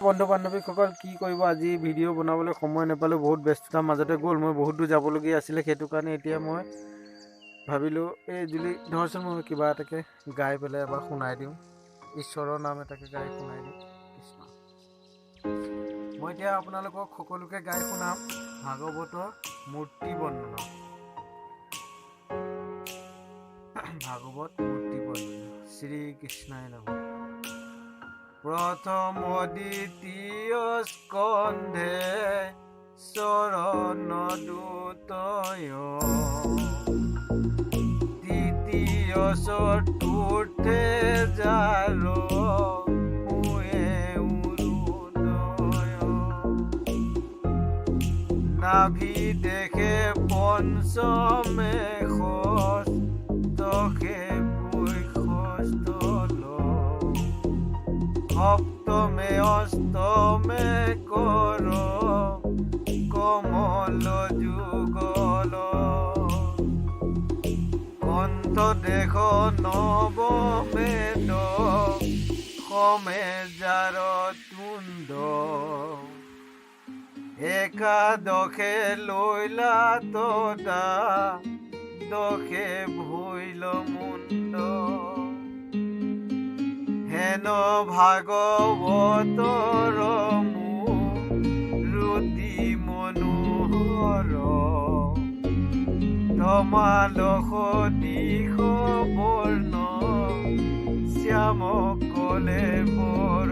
বন্ধু বান্ধৱীসকল কি কৰিব আজি ভিডিঅ' বনাবলৈ সময় নাপালোঁ বহুত ব্যস্ততাৰ মাজতে গ'ল মই বহুত দূৰ যাবলগীয়া আছিলে সেইটো কাৰণে এতিয়া মই ভাবিলোঁ এই জুলি ধৰচোন মই কিবা এটাকে গাই পেলাই এবাৰ শুনাই দিওঁ ঈশ্বৰৰ নাম এটাকে গাই শুনাই দিওঁ কৃষ্ণ মই এতিয়া আপোনালোকক সকলোকে গাই শুনাম ভাগৱতৰ মূৰ্তি বৰ্ণনা ভাগৱত মূৰ্তি বৰ্ণনা শ্ৰীকৃষ্ণই নাম প্ৰথম দ্বিতীয় স্কন্ধে চৰণ দুতয় তৃতীয় চতুৰ্থে যাৰ শুৱে অৰুণয় নাভি দেখে পঞ্চমে ষষ্ঠে সপ্তমে অষ্টমে কৰ কমল যুগল কণ্ঠ দেশ নৱমে দশমে যাৰ তুণ্ড একাদশে লৈলা তদা দশে ভৈল মুণ্ড হেন ভাগৱতৰ মূৰ্তি মনোহৰ তমালস দিশ বৰ্ণ শ্যাম কলে বৰ